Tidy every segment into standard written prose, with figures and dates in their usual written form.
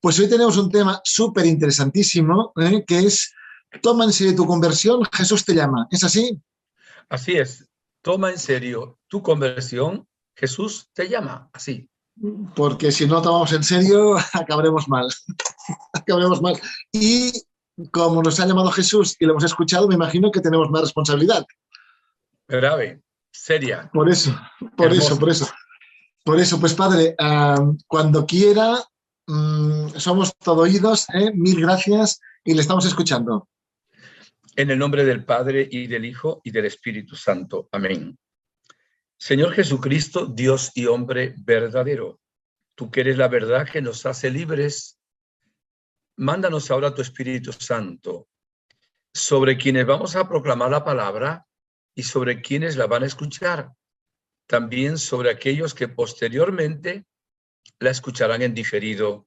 Pues hoy tenemos un tema súper interesantísimo, que es toma en serio tu conversión, Jesús te llama. ¿Es así? Así es. Toma en serio tu conversión, Jesús te llama. Así. Porque si no tomamos en serio, acabaremos mal. Acabaremos mal. Y como nos ha llamado Jesús y lo hemos escuchado, me imagino que tenemos más responsabilidad. Grave, seria, Por eso, por eso, hermosa. por eso. Por eso, pues padre, cuando quiera, somos todo oídos, mil gracias y le estamos escuchando. En el nombre del Padre y del Hijo y del Espíritu Santo. Amén. Señor Jesucristo, Dios y hombre verdadero, tú que eres la verdad que nos hace libres, mándanos ahora tu Espíritu Santo sobre quienes vamos a proclamar la palabra y sobre quienes la van a escuchar. También sobre aquellos que posteriormente la escucharán en diferido.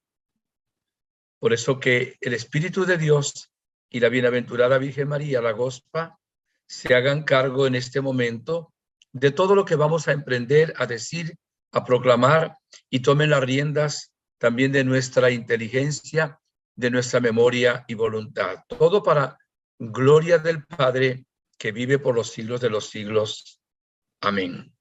Por eso que el Espíritu de Dios y la bienaventurada Virgen María, la Gospa, se hagan cargo en este momento de todo lo que vamos a emprender, a decir, a proclamar, y tomen las riendas también de nuestra inteligencia, de nuestra memoria y voluntad. Todo para gloria del Padre que vive por los siglos de los siglos. Amén.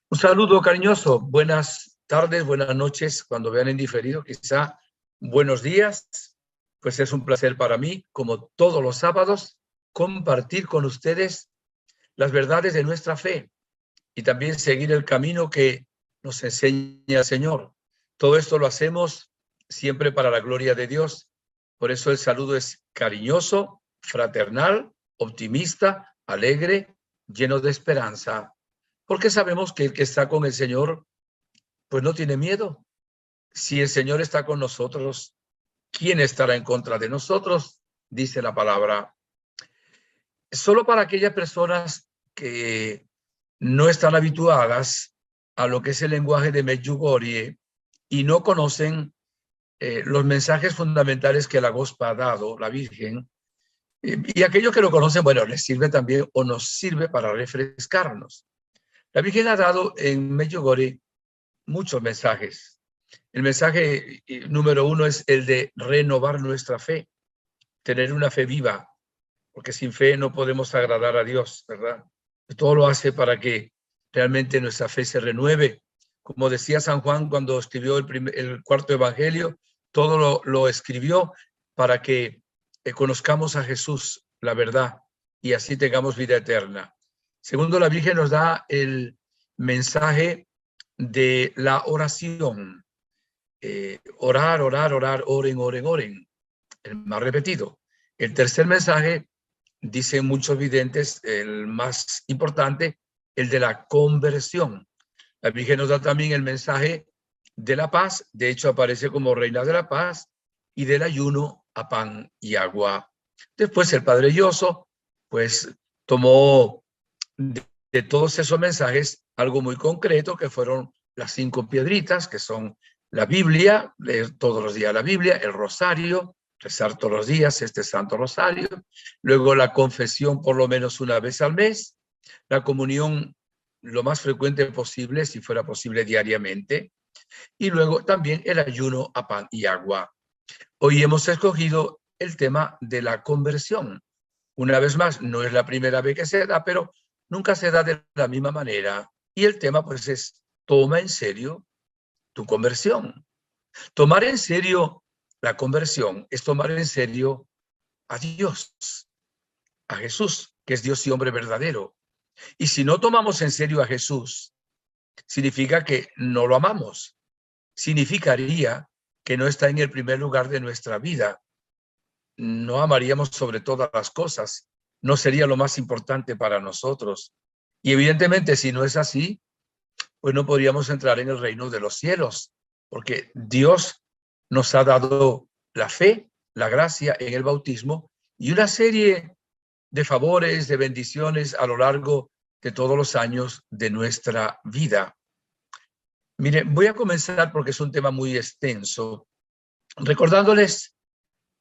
Un saludo cariñoso. Buenas tardes, buenas noches, cuando vean en diferido, quizá buenos días. Pues es un placer para mí, como todos los sábados, compartir con ustedes las verdades de nuestra fe y también seguir el camino que nos enseña el Señor. Todo esto lo hacemos siempre para la gloria de Dios. Por eso el saludo es cariñoso, fraternal, optimista, alegre, lleno de esperanza. Porque sabemos que el que está con el Señor, pues no tiene miedo. Si el Señor está con nosotros, ¿quién estará en contra de nosotros? Dice la palabra. Solo para aquellas personas que no están habituadas a lo que es el lenguaje de Medjugorje y no conocen los mensajes fundamentales que la Gospa ha dado, la Virgen, y aquellos que lo conocen, bueno, les sirve también o nos sirve para refrescarnos. La Virgen ha dado en Medjugorje muchos mensajes. El mensaje número 1 es el de renovar nuestra fe, tener una fe viva, porque sin fe no podemos agradar a Dios, ¿verdad? Todo lo hace para que realmente nuestra fe se renueve. Como decía San Juan cuando escribió el cuarto evangelio, todo lo escribió para que conozcamos a Jesús, la verdad, y así tengamos vida eterna. Segundo, la Virgen nos da el mensaje de la oración. Orar, orar, orar, oren, oren, oren. El más repetido. El tercer mensaje, dicen muchos videntes, el más importante, el de la conversión. La Virgen nos da también el mensaje de la paz. De hecho, aparece como reina de la paz, y del ayuno a pan y agua. Después el Padre Lloso, pues, tomó de todos esos mensajes algo muy concreto, que fueron las 5 piedritas, que son la Biblia, leer todos los días la Biblia, el rosario, rezar todos los días este Santo Rosario, luego la confesión por lo menos una vez al mes, la comunión lo más frecuente posible, si fuera posible diariamente, y luego también el ayuno a pan y agua. Hoy hemos escogido el tema de la conversión. Una vez más, no es la primera vez que se da, pero nunca se da de la misma manera. Y el tema pues es, toma en serio tu conversión. Tomar en serio la conversión es tomar en serio a Dios, a Jesús, que es Dios y hombre verdadero. Y si no tomamos en serio a Jesús, significa que no lo amamos. Significaría que no está en el primer lugar de nuestra vida. No amaríamos sobre todas las cosas. No sería lo más importante para nosotros. Y evidentemente, si no es así, pues no podríamos entrar en el reino de los cielos, porque Dios nos ha dado la fe, la gracia en el bautismo y una serie de favores, de bendiciones a lo largo de todos los años de nuestra vida. Mire, voy a comenzar porque es un tema muy extenso, recordándoles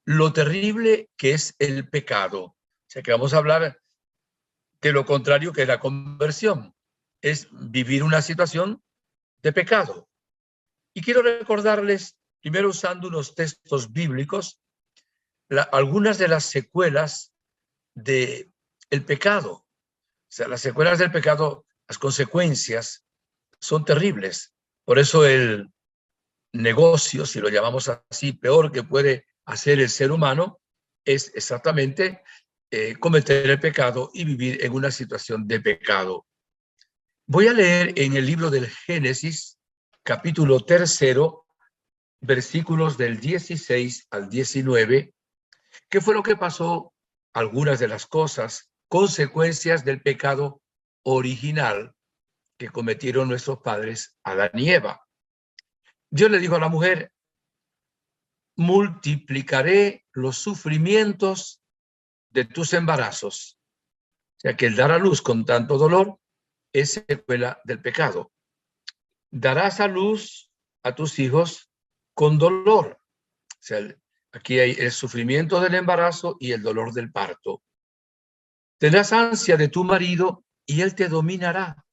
lo terrible que es el pecado. O sea, que vamos a hablar de lo contrario que la conversión, es vivir una situación de pecado. Y quiero recordarles Primero, usando unos textos bíblicos, algunas de las secuelas del pecado. O sea, las secuelas del pecado, las consecuencias son terribles. Por eso el negocio, si lo llamamos así, peor que puede hacer el ser humano, es exactamente cometer el pecado y vivir en una situación de pecado. Voy a leer en el libro del Génesis, capítulo 3, versículos del 16 al 19, qué fue lo que pasó, algunas de las cosas, consecuencias del pecado original que cometieron nuestros padres, Adán y Eva. Dios le dijo a la mujer: multiplicaré los sufrimientos de tus embarazos. O sea que el dar a luz con tanto dolor es secuela del pecado. Darás a luz a tus hijos con dolor. O sea, aquí hay el sufrimiento del embarazo y el dolor del parto. Tendrás ansia de tu marido y él te dominará.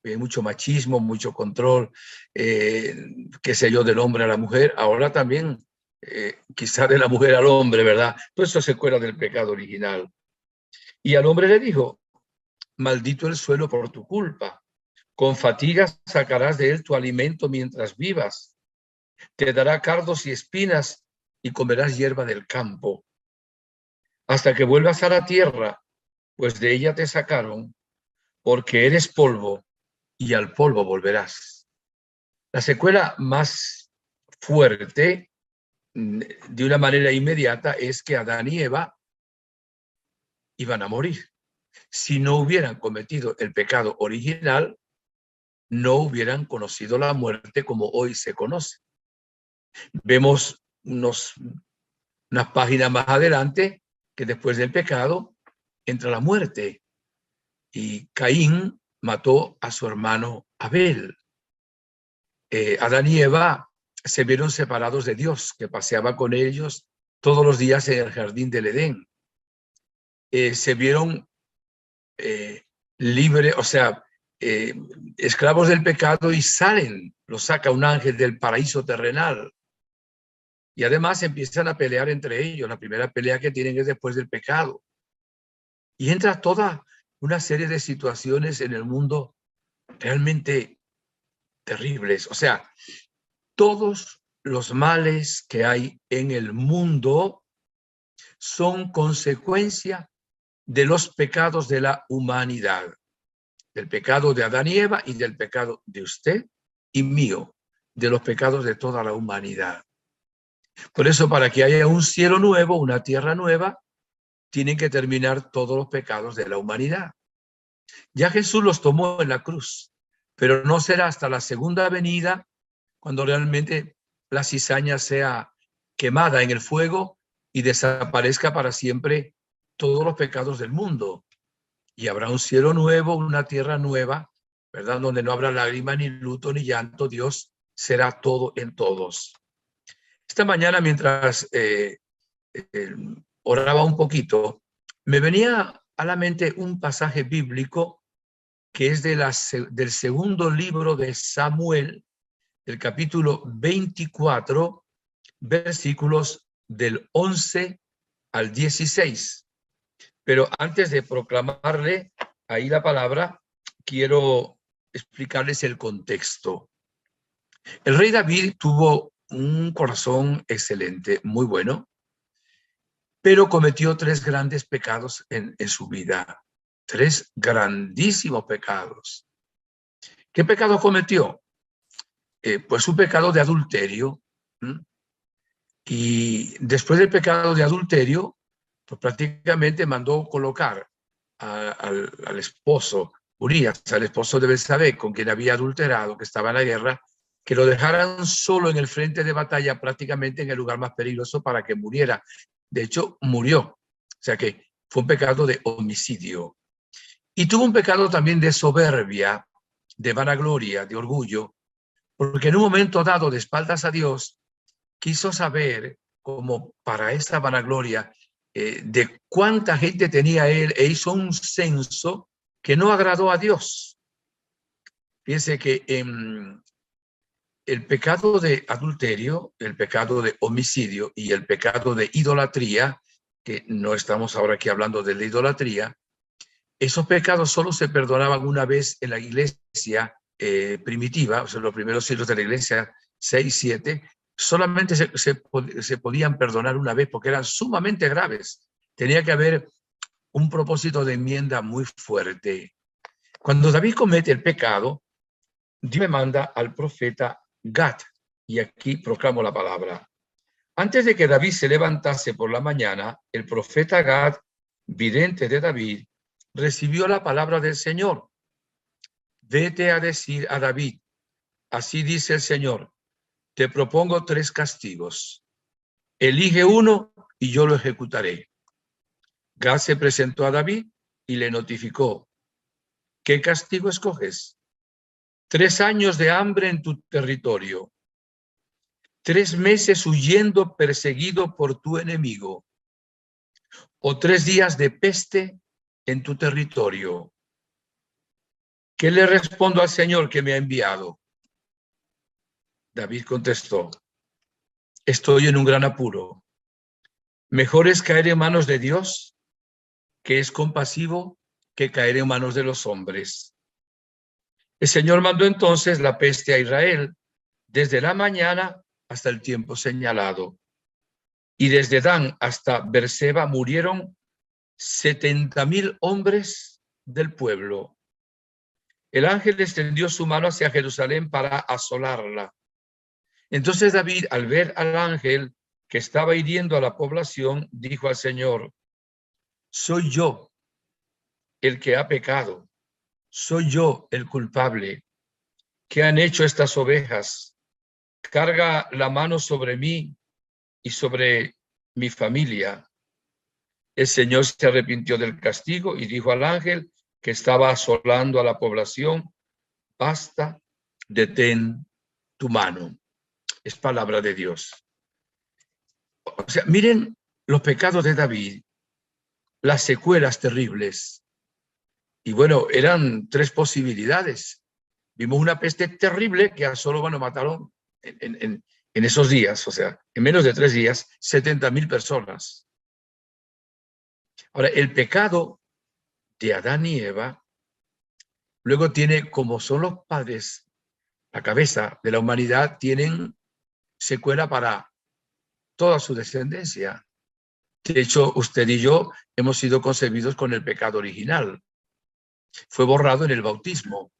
Hay mucho machismo, mucho control, qué sé yo, del hombre a la mujer. Ahora también, quizá de la mujer al hombre, ¿verdad? Todo eso es secuela del pecado original. Y al hombre le dijo: maldito el suelo por tu culpa. Con fatiga sacarás de él tu alimento mientras vivas. Te dará cardos y espinas y comerás hierba del campo. Hasta que vuelvas a la tierra, pues de ella te sacaron, porque eres polvo y al polvo volverás. La secuela más fuerte, de una manera inmediata, es que Adán y Eva iban a morir. Si no hubieran cometido el pecado original, no hubieran conocido la muerte como hoy se conoce. Vemos unas páginas más adelante que después del pecado entra la muerte y Caín mató a su hermano Abel. Adán y Eva se vieron separados de Dios, que paseaba con ellos todos los días en el jardín del Edén. Se vieron libres, o sea, esclavos del pecado, y los saca un ángel del paraíso terrenal. Y además empiezan a pelear entre ellos. La primera pelea que tienen es después del pecado. Y entra toda una serie de situaciones en el mundo realmente terribles. O sea, todos los males que hay en el mundo son consecuencia de los pecados de la humanidad, del pecado de Adán y Eva y del pecado de usted y mío, de los pecados de toda la humanidad. Por eso, para que haya un cielo nuevo, una tierra nueva, tienen que terminar todos los pecados de la humanidad. Ya Jesús los tomó en la cruz, pero no será hasta la segunda venida cuando realmente la cizaña sea quemada en el fuego y desaparezca para siempre todos los pecados del mundo. Y habrá un cielo nuevo, una tierra nueva, ¿verdad? Donde no habrá lágrima, ni luto, ni llanto. Dios será todo en todos. Esta mañana, mientras oraba un poquito, me venía a la mente un pasaje bíblico que es del segundo libro de Samuel, el capítulo 24, versículos del 11 al 16. Pero antes de proclamarle ahí la palabra, quiero explicarles el contexto. El rey David tuvo un corazón excelente, muy bueno, pero cometió 3 grandes pecados en su vida. 3 grandísimos pecados. ¿Qué pecado cometió? Pues un pecado de adulterio. Y después del pecado de adulterio, pues prácticamente mandó colocar al esposo Urías, al esposo de Betsabé, con quien había adulterado, que estaba en la guerra, que lo dejaran solo en el frente de batalla, prácticamente en el lugar más peligroso, para que muriera. De hecho, murió. O sea que fue un pecado de homicidio. Y tuvo un pecado también de soberbia, de vanagloria, de orgullo, porque en un momento dado, de espaldas a Dios, quiso saber, como para esa vanagloria, de cuánta gente tenía él, e hizo un censo que no agradó a Dios. Fíjense que el pecado de adulterio, el pecado de homicidio y el pecado de idolatría, que no estamos ahora aquí hablando de la idolatría, esos pecados solo se perdonaban una vez en la iglesia primitiva, o sea, los primeros siglos de la iglesia, 6, 7, solamente se podían perdonar una vez porque eran sumamente graves. Tenía que haber un propósito de enmienda muy fuerte. Cuando David comete el pecado, Dios me manda al profeta Gad, y aquí proclamo la palabra. Antes de que David se levantase por la mañana, el profeta Gad, vidente de David, recibió la palabra del Señor. Vete a decir a David, así dice el Señor, te propongo 3 castigos. Elige uno y yo lo ejecutaré. Gad se presentó a David y le notificó, ¿qué castigo escoges? 3 años de hambre en tu territorio, 3 meses huyendo perseguido por tu enemigo, o 3 días de peste en tu territorio. ¿Qué le respondo al Señor que me ha enviado? David contestó, estoy en un gran apuro. Mejor es caer en manos de Dios, que es compasivo, que caer en manos de los hombres. El Señor mandó entonces la peste a Israel desde la mañana hasta el tiempo señalado. Y desde Dan hasta Berseba murieron 70,000 hombres del pueblo. El ángel extendió su mano hacia Jerusalén para asolarla. Entonces David, al ver al ángel que estaba hiriendo a la población, dijo al Señor, soy yo el que ha pecado, soy yo el culpable. ¿Qué han hecho estas ovejas? Carga la mano sobre mí y sobre mi familia. El Señor se arrepintió del castigo y dijo al ángel que estaba asolando a la población, basta, detén tu mano. Es palabra de Dios. O sea, miren los pecados de David, las secuelas terribles. Y bueno, eran 3 posibilidades. Vimos una peste terrible que a solo mataron en esos días, o sea, en menos de 3 días, 70,000 personas. Ahora, el pecado de Adán y Eva luego tiene, como son los padres, la cabeza de la humanidad, tienen secuela para toda su descendencia. De hecho, usted y yo hemos sido concebidos con el pecado original. Fue borrado en el bautismo,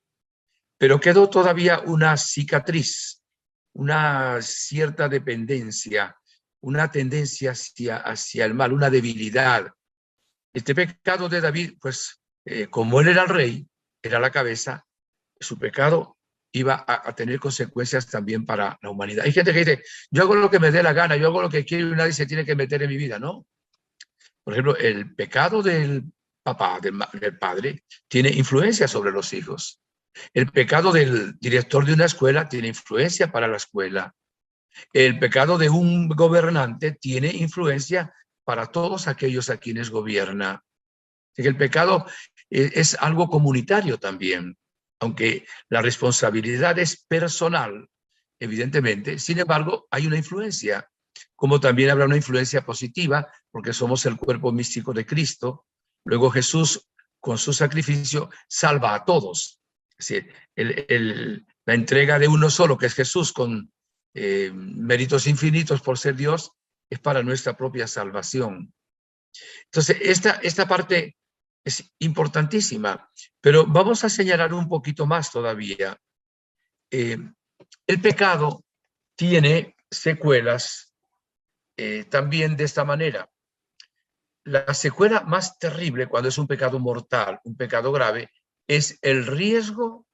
pero quedó todavía una cicatriz, una cierta dependencia, una tendencia hacia el mal, una debilidad. Este pecado de David, pues, como él era el rey, era la cabeza, su pecado iba a tener consecuencias también para la humanidad. Hay gente que dice, yo hago lo que me dé la gana, yo hago lo que quiero y nadie se tiene que meter en mi vida, ¿no? Por ejemplo, el pecado del papá, del padre, tiene influencia sobre los hijos. El pecado del director de una escuela tiene influencia para la escuela. El pecado de un gobernante tiene influencia para todos aquellos a quienes gobierna. Así que el pecado es algo comunitario también, aunque la responsabilidad es personal, evidentemente. Sin embargo, hay una influencia, como también habrá una influencia positiva, porque somos el cuerpo místico de Cristo. Luego Jesús, con su sacrificio, salva a todos. Es decir, la entrega de uno solo, que es Jesús, con méritos infinitos por ser Dios, es para nuestra propia salvación. Entonces, esta parte es importantísima, pero vamos a señalar un poquito más todavía. El pecado tiene secuelas también de esta manera. La secuela más terrible cuando es un pecado mortal, un pecado grave, es el riesgo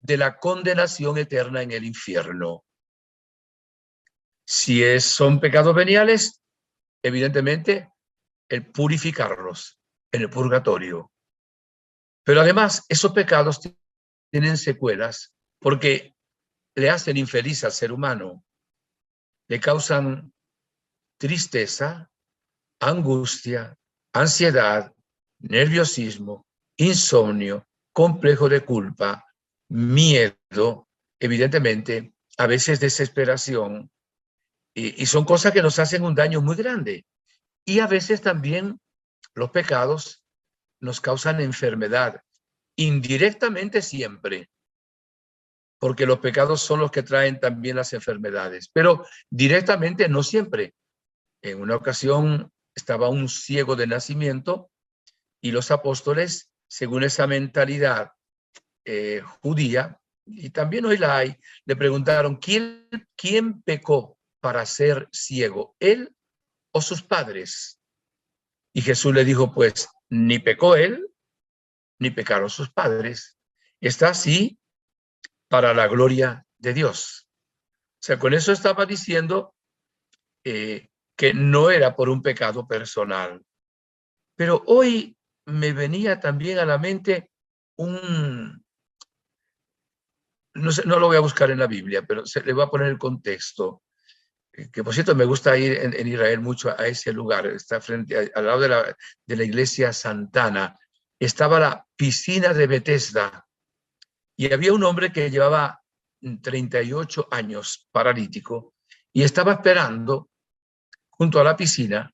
de la condenación eterna en el infierno. Si son pecados veniales, evidentemente, el purificarlos en el purgatorio. Pero además, esos pecados tienen secuelas porque le hacen infeliz al ser humano, le causan tristeza, angustia, ansiedad, nerviosismo, insomnio, complejo de culpa, miedo, evidentemente, a veces desesperación, y son cosas que nos hacen un daño muy grande. Y a veces también los pecados nos causan enfermedad, indirectamente siempre, porque los pecados son los que traen también las enfermedades, pero directamente no siempre. En una ocasión estaba un ciego de nacimiento y los apóstoles, según esa mentalidad judía, y también hoy la hay, le preguntaron, ¿quién pecó para ser ciego? ¿Él o sus padres? Y Jesús le dijo, pues, ni pecó él, ni pecaron sus padres. Está así para la gloria de Dios. O sea, con eso estaba diciendo que no era por un pecado personal. Pero hoy me venía también a la mente no sé, no lo voy a buscar en la Biblia, pero le voy a poner el contexto. Que por cierto me gusta ir en Israel mucho a ese lugar. Está al lado de la iglesia Santana. Estaba la piscina de Bethesda y había un hombre que llevaba 38 años paralítico y estaba esperando junto a la piscina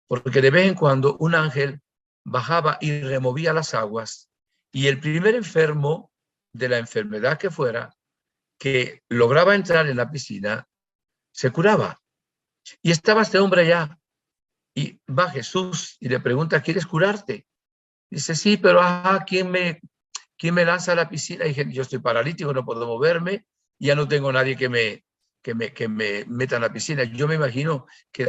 porque de vez en cuando un ángel bajaba y removía las aguas y el primer enfermo de la enfermedad que fuera, que lograba entrar en la piscina, se curaba. Y estaba este hombre allá y va Jesús y le pregunta, ¿quieres curarte? Dice, sí, pero ¿quién me lanza a la piscina? Y dije, yo estoy paralítico, no puedo moverme, ya no tengo nadie que me meta en la piscina. Yo me imagino que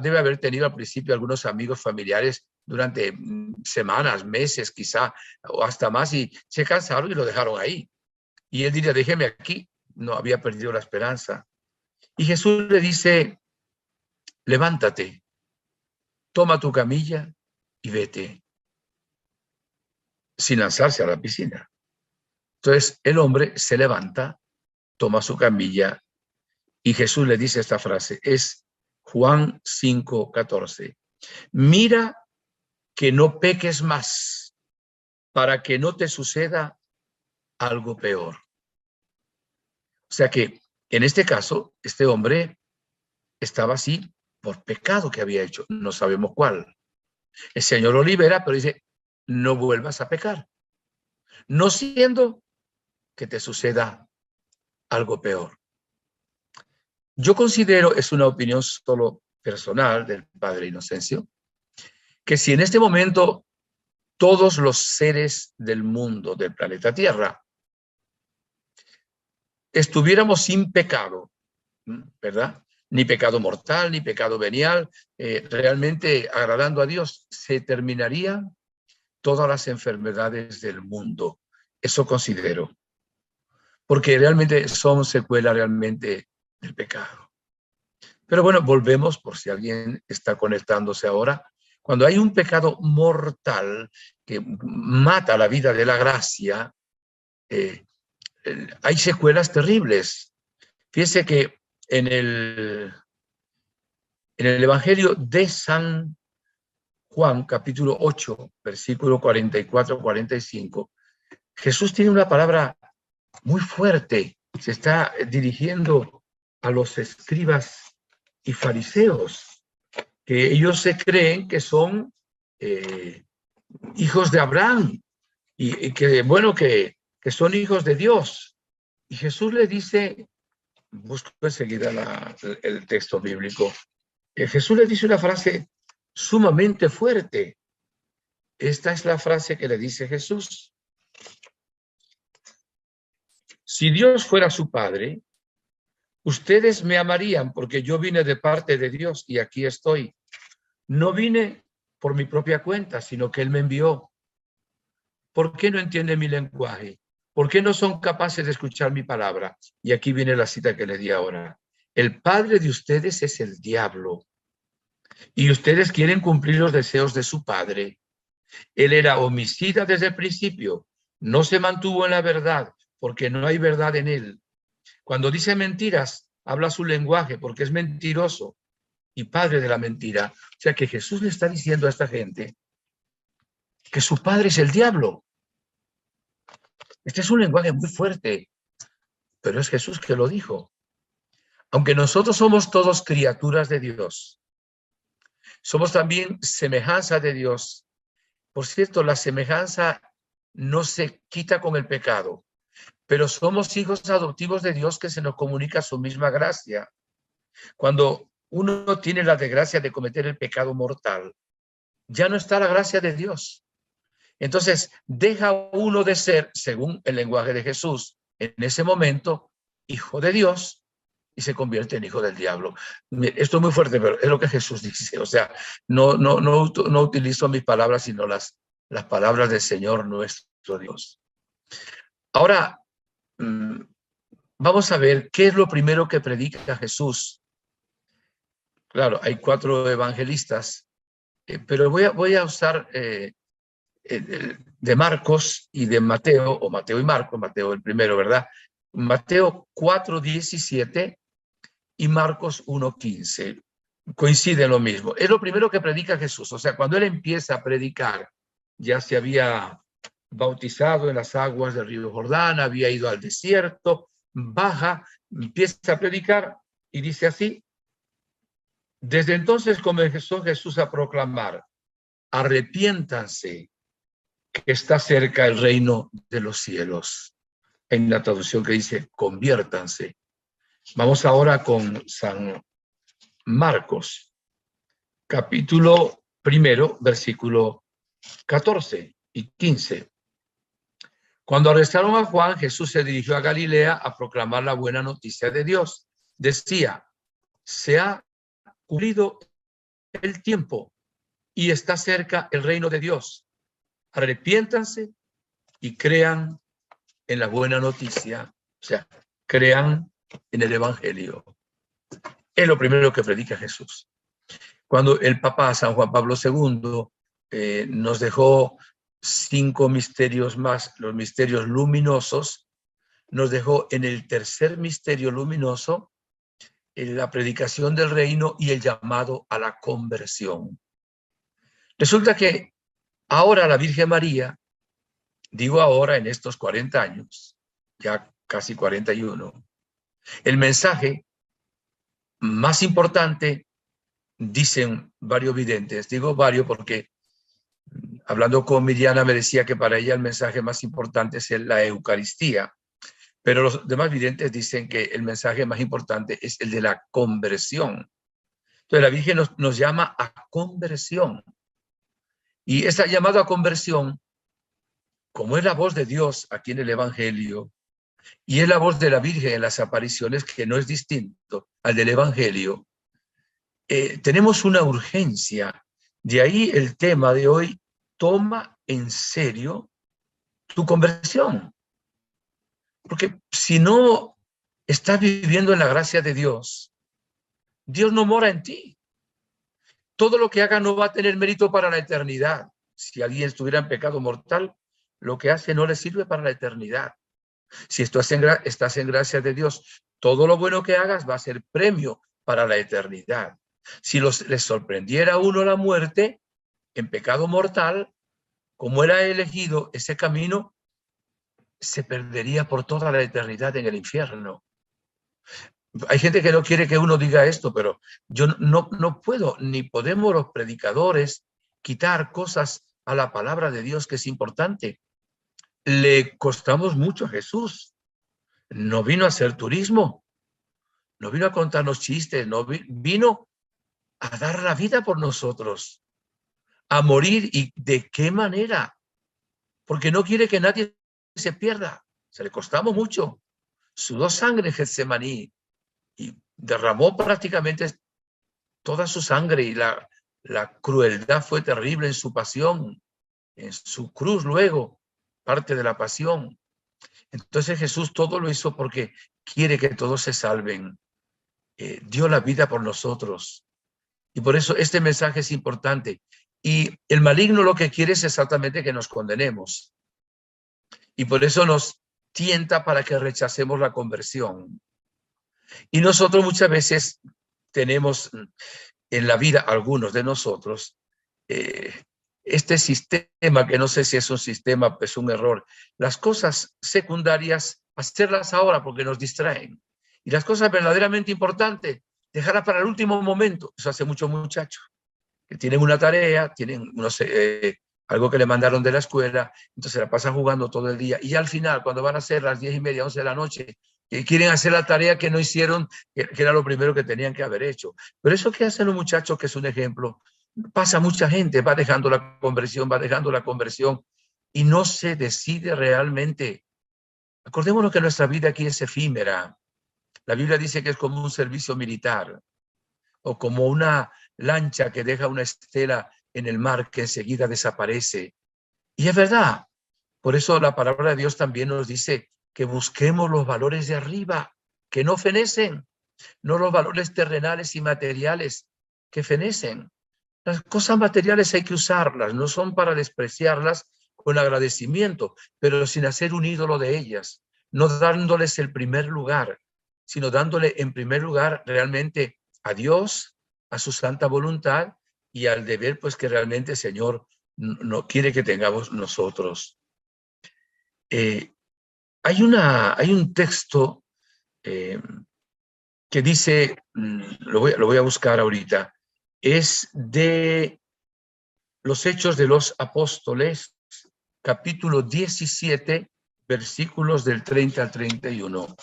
debe haber tenido al principio algunos amigos familiares durante semanas, meses quizá, o hasta más, y se cansaron y lo dejaron ahí. Y él diría, déjeme aquí. No, había perdido la esperanza. Y Jesús le dice, levántate, toma tu camilla y vete, sin lanzarse a la piscina. Entonces el hombre se levanta, toma su camilla y Jesús le dice esta frase, es Juan 5:14. Mira que no peques más para que no te suceda algo peor. O sea que en este caso, este hombre estaba así por pecado que había hecho, no sabemos cuál. El Señor lo libera, pero dice, no vuelvas a pecar, no siendo que te suceda algo peor. Yo considero, es una opinión solo personal del padre Inocencio, que si en este momento todos los seres del mundo, del planeta Tierra, estuviéramos sin pecado, ¿verdad? Ni pecado mortal, ni pecado venial, realmente agradando a Dios, se terminarían todas las enfermedades del mundo. Eso considero. Porque realmente son secuelas realmente del pecado. Pero bueno, volvemos por si alguien está conectándose ahora. Cuando hay un pecado mortal que mata la vida de la gracia, hay secuelas terribles. Fíjese que en el Evangelio de San Juan, capítulo 8, versículo 44-45, Jesús tiene una palabra muy fuerte. Se está dirigiendo a los escribas y fariseos, que ellos se creen que son hijos de Abraham y que, bueno, que son hijos de Dios. Y Jesús le dice, busco enseguida el texto bíblico, Jesús le dice una frase sumamente fuerte. Esta es la frase que le dice Jesús. Si Dios fuera su Padre, ustedes me amarían porque yo vine de parte de Dios y aquí estoy. No vine por mi propia cuenta, sino que Él me envió. ¿Por qué no entienden mi lenguaje? ¿Por qué no son capaces de escuchar mi palabra? Y aquí viene la cita que le di ahora. El padre de ustedes es el diablo y ustedes quieren cumplir los deseos de su padre. Él era homicida desde el principio, no se mantuvo en la verdad porque no hay verdad en él. Cuando dice mentiras, habla su lenguaje porque es mentiroso y padre de la mentira. O sea que Jesús le está diciendo a esta gente que su padre es el diablo. Este es un lenguaje muy fuerte, pero es Jesús que lo dijo. Aunque nosotros somos todos criaturas de Dios, somos también semejanza de Dios. Por cierto, la semejanza no se quita con el pecado, pero somos hijos adoptivos de Dios que se nos comunica su misma gracia. Cuando uno tiene la desgracia de cometer el pecado mortal, ya no está la gracia de Dios. Entonces, deja uno de ser, según el lenguaje de Jesús, en ese momento, hijo de Dios, y se convierte en hijo del diablo. Esto es muy fuerte, pero es lo que Jesús dice. O sea, no utilizo mis palabras, sino las palabras del Señor nuestro Dios. Ahora, vamos a ver qué es lo primero que predica Jesús. Claro, hay 4 evangelistas, pero voy a usar de Marcos y de Mateo, o Mateo y Marcos, Mateo el primero, ¿verdad? Mateo 4:17 y Marcos 1:15. Coinciden lo mismo. Es lo primero que predica Jesús. O sea, cuando él empieza a predicar, ya se había bautizado en las aguas del río Jordán, había ido al desierto, baja, empieza a predicar y dice así: desde entonces comenzó Jesús a proclamar: arrepiéntanse, que está cerca el reino de los cielos. En la traducción que dice conviértanse. Vamos ahora con San Marcos, capítulo 1, versículo 14 y 15. Cuando arrestaron a Juan, Jesús se dirigió a Galilea a proclamar la buena noticia de Dios. Decía: se ha cumplido el tiempo y está cerca el reino de Dios. Arrepiéntanse y crean en la buena noticia, o sea, crean en el Evangelio. Es lo primero que predica Jesús. Cuando el Papa San Juan Pablo II nos dejó 5 misterios más, los misterios luminosos, nos dejó en el tercer misterio luminoso la predicación del reino y el llamado a la conversión. Resulta que ahora la Virgen María, digo ahora en estos 40 años, ya casi 41, el mensaje más importante, dicen varios videntes, digo varios porque hablando con Miriana me decía que para ella el mensaje más importante es la Eucaristía, pero los demás videntes dicen que el mensaje más importante es el de la conversión. Entonces la Virgen nos llama a conversión. Y esa llamada a conversión, como es la voz de Dios aquí en el Evangelio, y es la voz de la Virgen en las apariciones, que no es distinto al del Evangelio, tenemos una urgencia. De ahí el tema de hoy: toma en serio tu conversión. Porque si no estás viviendo en la gracia de Dios, Dios no mora en ti. Todo lo que haga no va a tener mérito para la eternidad. Si alguien estuviera en pecado mortal, lo que hace no le sirve para la eternidad. Si estás en gracia de Dios, todo lo bueno que hagas va a ser premio para la eternidad. Si les sorprendiera a uno la muerte en pecado mortal, como era elegido ese camino, se perdería por toda la eternidad en el infierno. Hay gente que no quiere que uno diga esto, pero yo no puedo, ni podemos los predicadores quitar cosas a la palabra de Dios que es importante. Le costamos mucho a Jesús. No vino a hacer turismo, no vino a contarnos chistes, no vino a dar la vida por nosotros, a morir. ¿Y de qué manera? Porque no quiere que nadie se pierda. Se le costamos mucho. Sudó sangre en Getsemaní y derramó prácticamente toda su sangre, y la crueldad fue terrible en su pasión, en su cruz luego, parte de la pasión. Entonces Jesús todo lo hizo porque quiere que todos se salven. Dio la vida por nosotros. Y por eso este mensaje es importante. Y el maligno lo que quiere es exactamente que nos condenemos. Y por eso nos tienta para que rechacemos la conversión. Y nosotros muchas veces tenemos en la vida, algunos de nosotros, este sistema, que no sé si es un sistema, es un error. Las cosas secundarias hacerlas ahora porque nos distraen. Y las cosas verdaderamente importantes, dejarlas para el último momento. Eso hace muchos muchachos que tienen una tarea, tienen, no sé, algo que le mandaron de la escuela, entonces la pasan jugando todo el día. Y al final, cuando van a ser las 10:30, 11 de la noche, quieren hacer la tarea que no hicieron, que era lo primero que tenían que haber hecho. Pero eso que hacen los muchachos, que es un ejemplo, pasa mucha gente, va dejando la conversión y no se decide realmente. Acordémonos que nuestra vida aquí es efímera. La Biblia dice que es como un servicio militar o como una lancha que deja una estela en el mar que enseguida desaparece. Y es verdad. Por eso la palabra de Dios también nos dice que busquemos los valores de arriba, que no fenecen, no los valores terrenales y materiales que fenecen. Las cosas materiales hay que usarlas, no son para despreciarlas con agradecimiento, pero sin hacer un ídolo de ellas, no dándoles el primer lugar, sino dándole en primer lugar realmente a Dios, a su santa voluntad y al deber pues que realmente el Señor no quiere que tengamos nosotros. Hay un texto que dice, lo voy a buscar ahorita, es de los Hechos de los Apóstoles, capítulo 17, versículos del 30 al 31.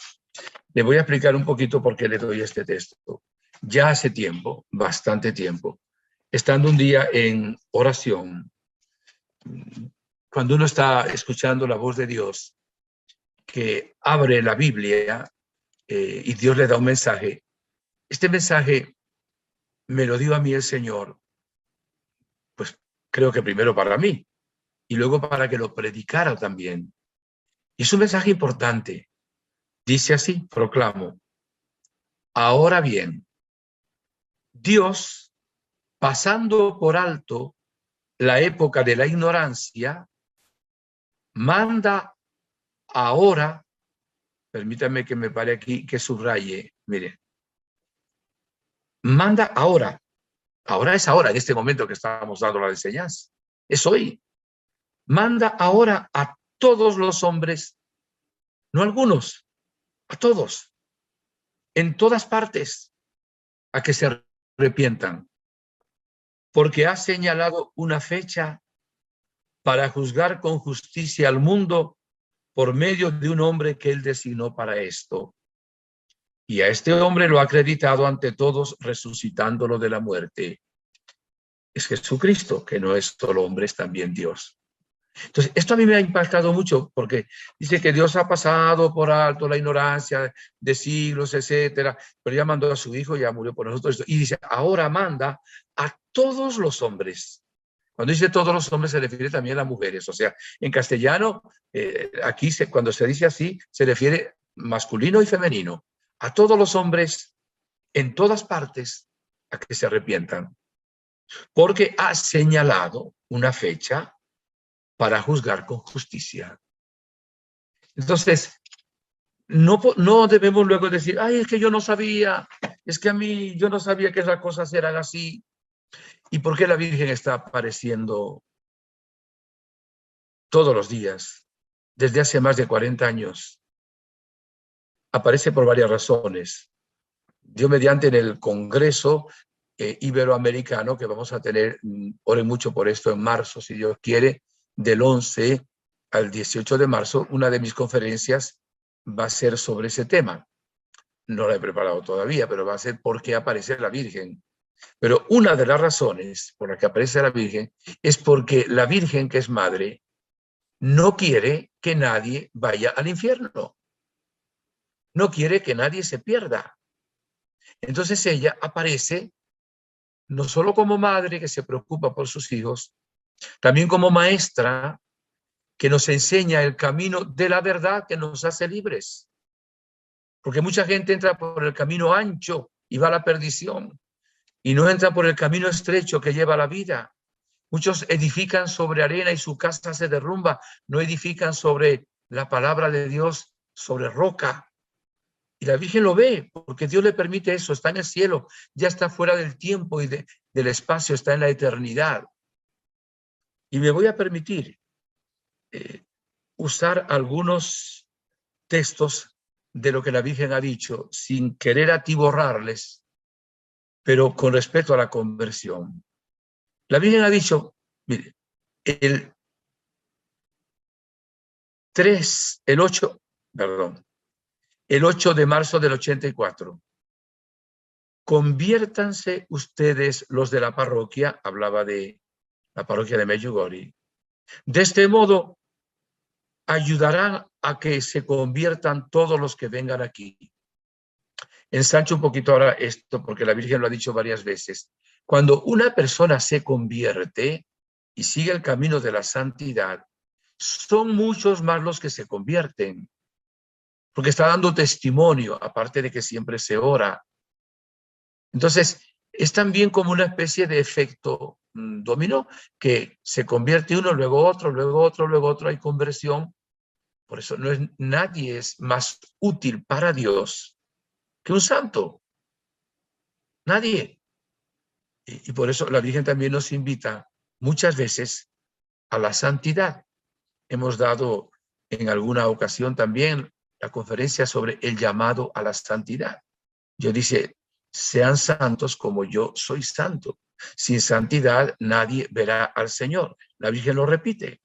Le voy a explicar un poquito por qué le doy este texto. Ya hace tiempo, bastante tiempo, estando un día en oración, cuando uno está escuchando la voz de Dios, que abre la Biblia y Dios le da un mensaje, este mensaje me lo dio a mí el Señor, pues creo que primero para mí y luego para que lo predicara también. Y es un mensaje importante. Dice así, proclamo: ahora bien, Dios, pasando por alto la época de la ignorancia, manda ahora, permítame que me pare aquí, que subraye, mire, manda ahora es ahora, en este momento que estamos dando la enseñanza, es hoy, manda ahora a todos los hombres, no algunos, a todos, en todas partes, a que se arrepientan, porque ha señalado una fecha para juzgar con justicia al mundo por medio de un hombre que él designó para esto. Y a este hombre lo ha acreditado ante todos, resucitándolo de la muerte. Es Jesucristo, que no es solo hombre, es también Dios. Entonces, esto a mí me ha impactado mucho porque dice que Dios ha pasado por alto la ignorancia de siglos, etcétera, pero ya mandó a su hijo, ya murió por nosotros. Y dice, ahora manda a todos los hombres. Cuando dice todos los hombres se refiere también a las mujeres. O sea, en castellano, aquí cuando se dice así, se refiere masculino y femenino. A todos los hombres, en todas partes, a que se arrepientan. Porque ha señalado una fecha para juzgar con justicia. Entonces, no debemos luego decir, ay, es que yo no sabía, es que a mí yo no sabía que las cosas eran así. ¿Y por qué la Virgen está apareciendo todos los días, desde hace más de 40 años? Aparece por varias razones. Dios mediante, en el Congreso Iberoamericano, que vamos a tener, oren mucho por esto, en marzo, si Dios quiere, del 11 al 18 de marzo, una de mis conferencias va a ser sobre ese tema. No la he preparado todavía, pero va a ser por qué aparece la Virgen. Pero una de las razones por la que aparece la Virgen es porque la Virgen, que es madre, no quiere que nadie vaya al infierno. No quiere que nadie se pierda. Entonces ella aparece no solo como madre que se preocupa por sus hijos, también como maestra que nos enseña el camino de la verdad que nos hace libres. Porque mucha gente entra por el camino ancho y va a la perdición, y no entra por el camino estrecho que lleva a la vida. Muchos edifican sobre arena y su casa se derrumba, no edifican sobre la palabra de Dios, sobre roca. Y la Virgen lo ve, porque Dios le permite eso, está en el cielo, ya está fuera del tiempo y del espacio, está en la eternidad. Y me voy a permitir usar algunos textos de lo que la Virgen ha dicho, sin querer atiborrarles, pero con respecto a la conversión. La Virgen ha dicho, mire, el 8 de marzo del 84. Conviértanse ustedes los de la parroquia, hablaba de la parroquia de Medjugorje. De este modo, ayudarán a que se conviertan todos los que vengan aquí. Ensancho un poquito ahora esto, porque la Virgen lo ha dicho varias veces. Cuando una persona se convierte y sigue el camino de la santidad, son muchos más los que se convierten, porque está dando testimonio, aparte de que siempre se ora. Entonces, es también como una especie de efecto dominó, que se convierte uno, luego otro, luego otro, luego otro, hay conversión. Por eso nadie es más útil para Dios que un santo. Nadie. Y por eso la Virgen también nos invita muchas veces a la santidad. Hemos dado en alguna ocasión también la conferencia sobre el llamado a la santidad. Yo dice, sean santos como yo soy santo. Sin santidad nadie verá al Señor. La Virgen lo repite.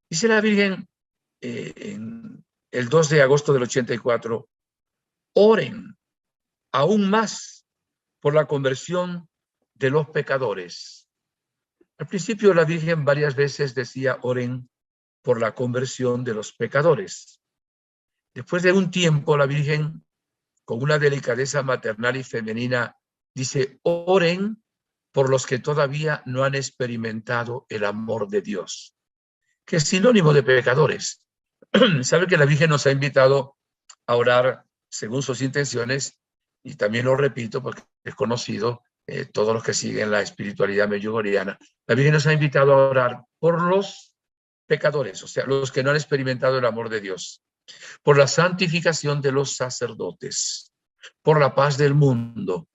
Dice la Virgen en el 2 de agosto del 84, oren aún más por la conversión de los pecadores. Al principio la Virgen varias veces decía, oren por la conversión de los pecadores. Después de un tiempo la Virgen, con una delicadeza maternal y femenina, dice, oren por los que todavía no han experimentado el amor de Dios, que es sinónimo de pecadores. Sabe que la Virgen nos ha invitado a orar según sus intenciones, y también lo repito porque es conocido, todos los que siguen la espiritualidad medjugorjiana. La Virgen nos ha invitado a orar por los pecadores, o sea, los que no han experimentado el amor de Dios, por la santificación de los sacerdotes, por la paz del mundo,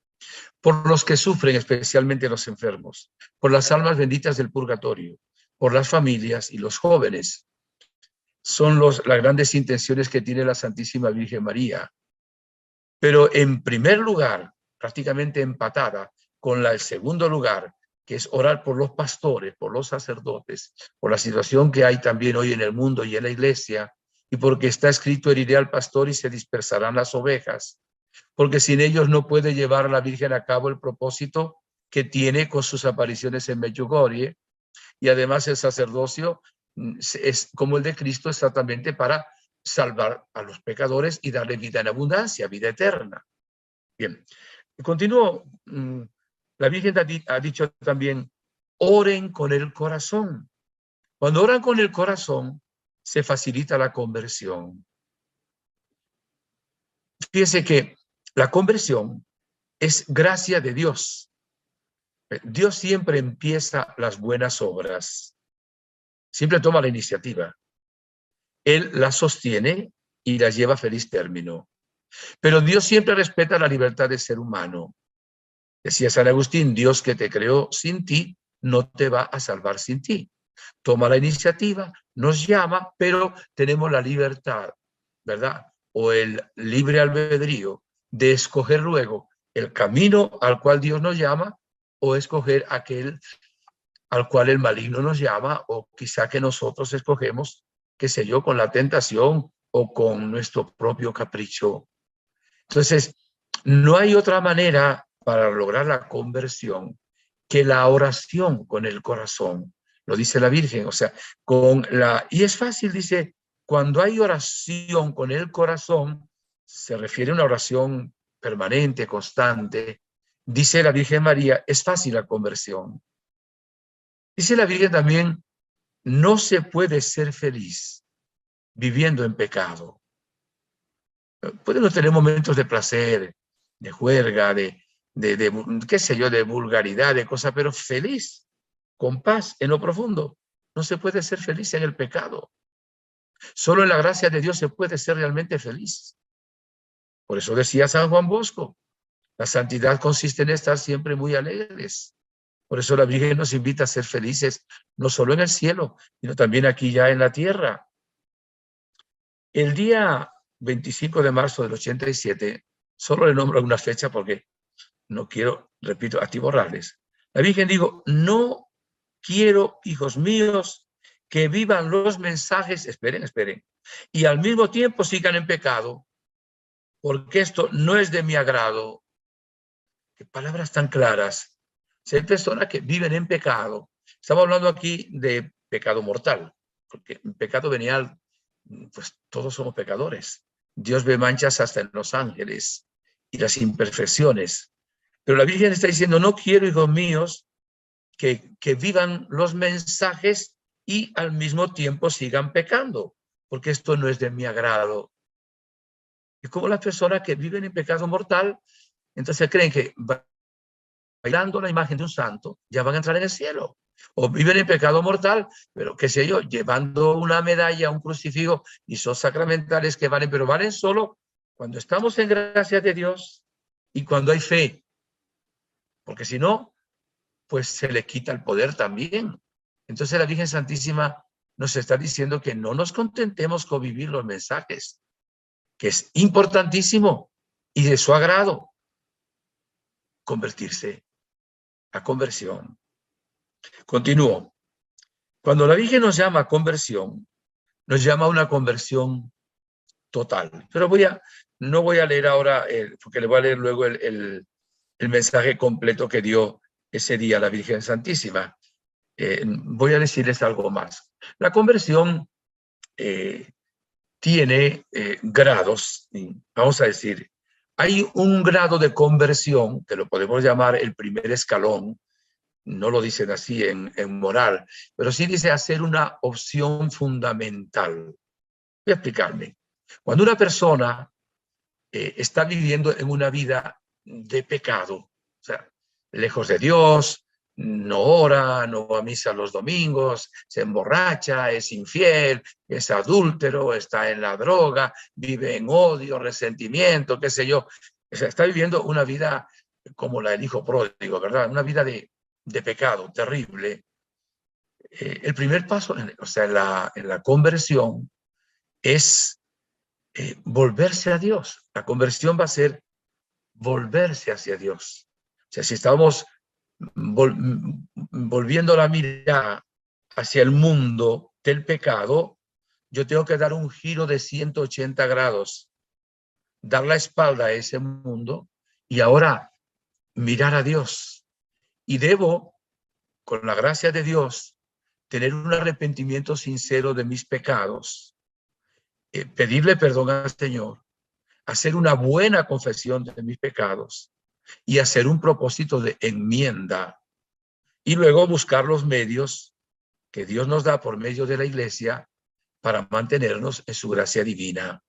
por los que sufren, especialmente los enfermos, por las almas benditas del purgatorio, por las familias y los jóvenes. Son las grandes intenciones que tiene la Santísima Virgen María. Pero en primer lugar, prácticamente empatada con el segundo lugar, que es orar por los pastores, por los sacerdotes, por la situación que hay también hoy en el mundo y en la iglesia, y porque está escrito, heriré al pastor y se dispersarán las ovejas, porque sin ellos no puede llevar a la Virgen a cabo el propósito que tiene con sus apariciones en Medjugorje, y además el sacerdocio es como el de Cristo, exactamente para salvar a los pecadores y darle vida en abundancia, vida eterna. Bien, continúo. La Virgen ha dicho también, oren con el corazón. Cuando oran con el corazón, se facilita la conversión. Fíjense que la conversión es gracia de Dios. Dios siempre empieza las buenas obras. Siempre toma la iniciativa. Él las sostiene y las lleva a feliz término. Pero Dios siempre respeta la libertad del ser humano. Decía San Agustín, Dios que te creó sin ti, no te va a salvar sin ti. Toma la iniciativa, nos llama, pero tenemos la libertad, ¿verdad? O el libre albedrío de escoger luego el camino al cual Dios nos llama, o escoger aquel al cual el maligno nos llama, o quizá que nosotros escogemos, qué sé yo, con la tentación o con nuestro propio capricho. Entonces, no hay otra manera para lograr la conversión que la oración con el corazón. Lo dice la Virgen, o sea, y es fácil, dice, cuando hay oración con el corazón, se refiere a una oración permanente, constante. Dice la Virgen María, es fácil la conversión. Dice la Virgen también, no se puede ser feliz viviendo en pecado. Podemos tener momentos de placer, de juerga, de qué sé yo, de vulgaridad, de cosas, pero feliz, con paz, en lo profundo. No se puede ser feliz en el pecado. Solo en la gracia de Dios se puede ser realmente feliz. Por eso decía San Juan Bosco, la santidad consiste en estar siempre muy alegres. Por eso la Virgen nos invita a ser felices, no solo en el cielo, sino también aquí ya en la tierra. El día 25 de marzo del 87, solo le nombro una fecha porque no quiero, repito, atiborrarles. La Virgen dijo, no quiero, hijos míos, que vivan los mensajes, esperen, y al mismo tiempo sigan en pecado, porque esto no es de mi agrado. Qué palabras tan claras. Si hay personas que viven en pecado, estamos hablando aquí de pecado mortal, porque el pecado venial, pues todos somos pecadores. Dios ve manchas hasta en los ángeles y las imperfecciones. Pero la Virgen está diciendo, no quiero, hijos míos, que vivan los mensajes y al mismo tiempo sigan pecando, porque esto no es de mi agrado. Es como las personas que viven en pecado mortal, entonces creen que bailando la imagen de un santo ya van a entrar en el cielo. O viven en pecado mortal, pero qué sé yo, llevando una medalla, un crucifijo, y son sacramentales que valen, pero valen solo cuando estamos en gracia de Dios y cuando hay fe. Porque si no, pues se le quita el poder también. Entonces la Virgen Santísima nos está diciendo que no nos contentemos con vivir los mensajes, que es importantísimo y de su agrado convertirse a conversión. Continúo. Cuando la Virgen nos llama a conversión, nos llama a una conversión total. Pero no voy a leer ahora, porque le voy a leer luego el mensaje completo que dio ese día la Virgen Santísima. Voy a decirles algo más. La conversión tiene grados. Vamos a decir, hay un grado de conversión, que lo podemos llamar el primer escalón, no lo dicen así en moral, pero sí dice hacer una opción fundamental. Voy a explicarme. Cuando una persona está viviendo en una vida de pecado, o sea, lejos de Dios, no ora, no va a misa los domingos, se emborracha, es infiel, es adúltero, está en la droga, vive en odio, resentimiento, qué sé yo. O sea, está viviendo una vida como la del hijo pródigo, ¿verdad? Una vida de pecado terrible. El primer paso, o sea, en la conversión es volverse a Dios. La conversión va a ser volverse hacia Dios. O sea, si estamos volviendo la mirada hacia el mundo del pecado, yo tengo que dar un giro de 180 grados, dar la espalda a ese mundo y ahora mirar a Dios. Y debo, con la gracia de Dios, tener un arrepentimiento sincero de mis pecados, pedirle perdón al Señor, hacer una buena confesión de mis pecados y hacer un propósito de enmienda y luego buscar los medios que Dios nos da por medio de la Iglesia para mantenernos en su gracia divina.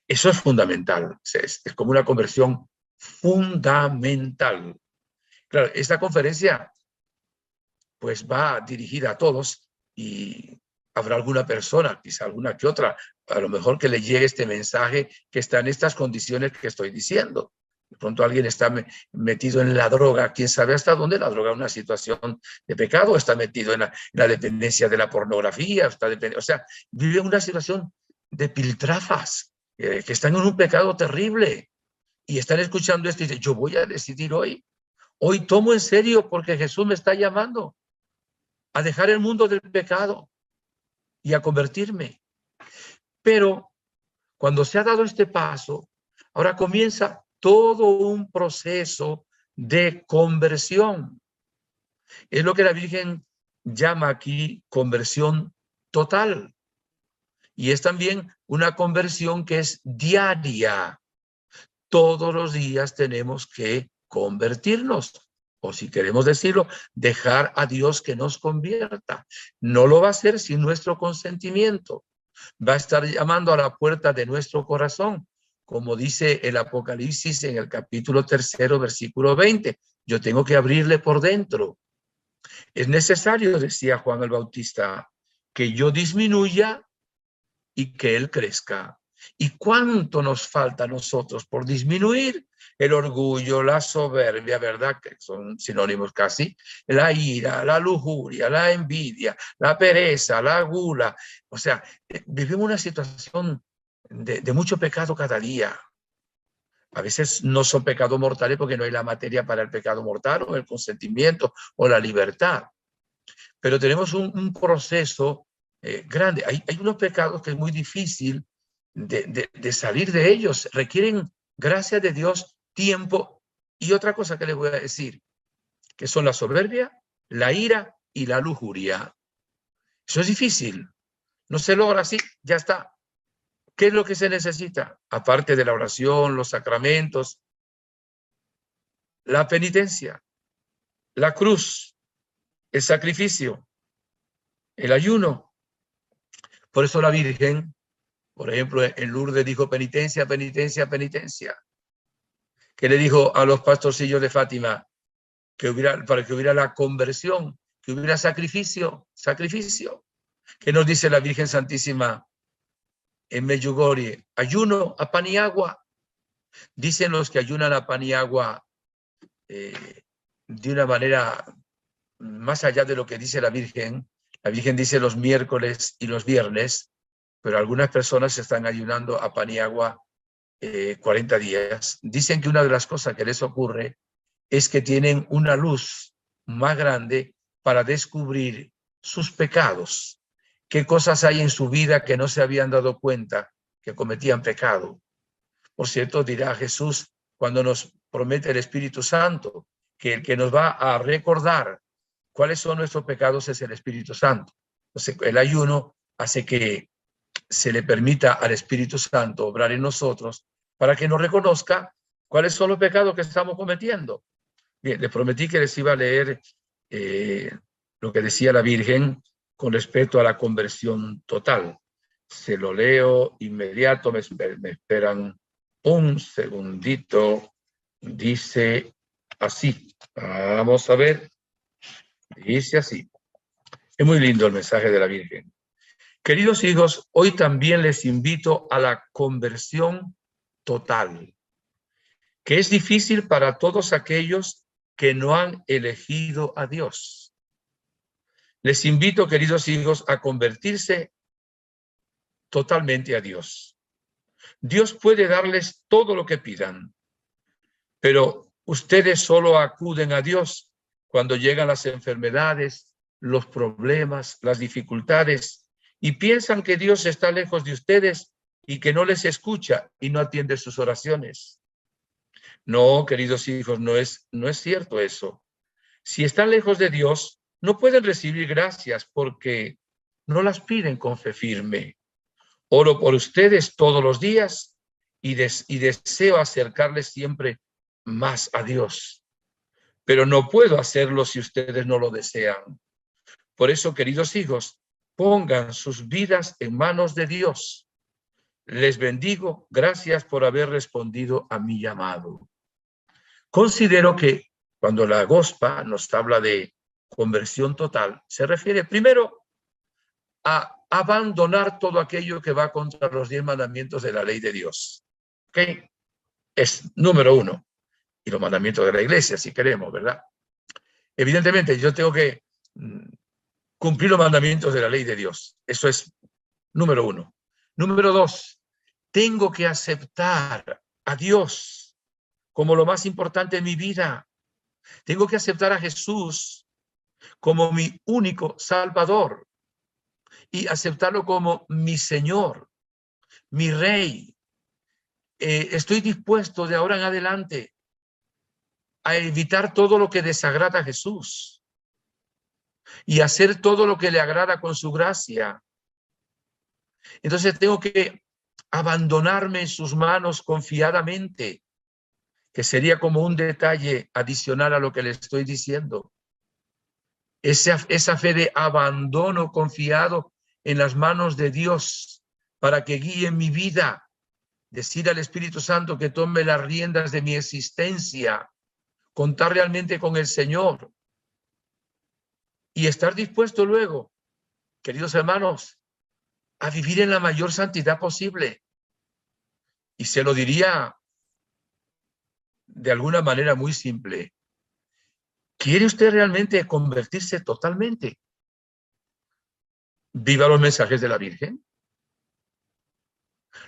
Eso es fundamental, es como una conversión fundamental. Claro, esta conferencia pues va dirigida a todos y habrá alguna persona, quizá alguna que otra, a lo mejor que le llegue este mensaje que está en estas condiciones que estoy diciendo. De pronto alguien está metido en la droga, quién sabe hasta dónde la droga es una situación de pecado, está metido en la dependencia de la pornografía, o sea, vive una situación de piltrafas, que están en un pecado terrible y están escuchando esto y dicen, yo voy a decidir hoy tomo en serio porque Jesús me está llamando a dejar el mundo del pecado y a convertirme. Pero cuando se ha dado este paso, ahora comienza todo un proceso de conversión. Es lo que la Virgen llama aquí conversión total. Y es también una conversión que es diaria. Todos los días tenemos que convertirnos. O si queremos decirlo, dejar a Dios que nos convierta. No lo va a hacer sin nuestro consentimiento. Va a estar llamando a la puerta de nuestro corazón, como dice el Apocalipsis en el capítulo 3, versículo 20. Yo tengo que abrirle por dentro. Es necesario, decía Juan el Bautista, que yo disminuya y que él crezca. ¿Y cuánto nos falta a nosotros por disminuir? El orgullo, la soberbia, ¿verdad? Que son sinónimos casi. La ira, la lujuria, la envidia, la pereza, la gula. O sea, vivimos una situación de mucho pecado cada día. A veces no son pecados mortales porque no hay la materia para el pecado mortal o el consentimiento o la libertad. Pero tenemos un proceso grande. Hay unos pecados que es muy difícil de salir de ellos. Requieren, gracias de Dios, tiempo. Y otra cosa que les voy a decir, que son la soberbia, la ira y la lujuria. Eso es difícil. No se logra así, ya está. ¿Qué es lo que se necesita? Aparte de la oración, los sacramentos, la penitencia, la cruz, el sacrificio, el ayuno. Por eso la Virgen, por ejemplo, en Lourdes dijo penitencia, penitencia, penitencia. Que le dijo a los pastorcillos de Fátima que para que hubiera la conversión, que hubiera sacrificio, sacrificio. ¿Qué nos dice la Virgen Santísima en Medjugorje? Ayuno a pan y agua. Dicen los que ayunan a pan y agua de una manera más allá de lo que dice la Virgen. La Virgen dice los miércoles y los viernes, pero algunas personas están ayunando a pan y agua 40 días. Dicen que una de las cosas que les ocurre es que tienen una luz más grande para descubrir sus pecados. ¿Qué cosas hay en su vida que no se habían dado cuenta que cometían pecado? Por cierto, dirá Jesús cuando nos promete el Espíritu Santo, que el que nos va a recordar cuáles son nuestros pecados es el Espíritu Santo. Entonces, el ayuno hace que se le permita al Espíritu Santo obrar en nosotros para que nos reconozca cuáles son los pecados que estamos cometiendo. Bien, les prometí que les iba a leer lo que decía la Virgen con respecto a la conversión total. Se lo leo inmediato, me esperan un segundito. Dice así, vamos a ver, dice así. Es muy lindo el mensaje de la Virgen. Queridos hijos, hoy también les invito a la conversión total, que es difícil para todos aquellos que no han elegido a Dios. Les invito, queridos hijos, a convertirse totalmente a Dios. Dios puede darles todo lo que pidan, pero ustedes solo acuden a Dios cuando llegan las enfermedades, los problemas, las dificultades, y piensan que Dios está lejos de ustedes y que no les escucha y no atiende sus oraciones. No, queridos hijos, no es cierto eso. Si están lejos de Dios, no pueden recibir gracias porque no las piden con fe firme. Oro por ustedes todos los días y deseo acercarles siempre más a Dios. Pero no puedo hacerlo si ustedes no lo desean. Por eso, queridos hijos, pongan sus vidas en manos de Dios. Les bendigo. Gracias por haber respondido a mi llamado. Considero que cuando la Gospa nos habla de conversión total, se refiere primero a abandonar todo aquello que va contra los 10 mandamientos de la ley de Dios. ¿Ok? Es número 1. Y los mandamientos de la iglesia, si queremos, ¿verdad? Evidentemente, yo tengo que cumplir los mandamientos de la ley de Dios. Eso es número 1. Número 2, tengo que aceptar a Dios como lo más importante en mi vida. Tengo que aceptar a Jesús como mi único Salvador y aceptarlo como mi Señor, mi Rey. Estoy dispuesto de ahora en adelante a evitar todo lo que desagrada a Jesús y hacer todo lo que le agrada con su gracia. Entonces tengo que abandonarme en sus manos confiadamente, que sería como un detalle adicional a lo que le estoy diciendo. Esa fe de abandono confiado en las manos de Dios para que guíe mi vida. Decir al Espíritu Santo que tome las riendas de mi existencia. Contar realmente con el Señor. Y estar dispuesto luego, queridos hermanos, a vivir en la mayor santidad posible. Y se lo diría de alguna manera muy simple. ¿Quiere usted realmente convertirse totalmente? Viva los mensajes de la Virgen.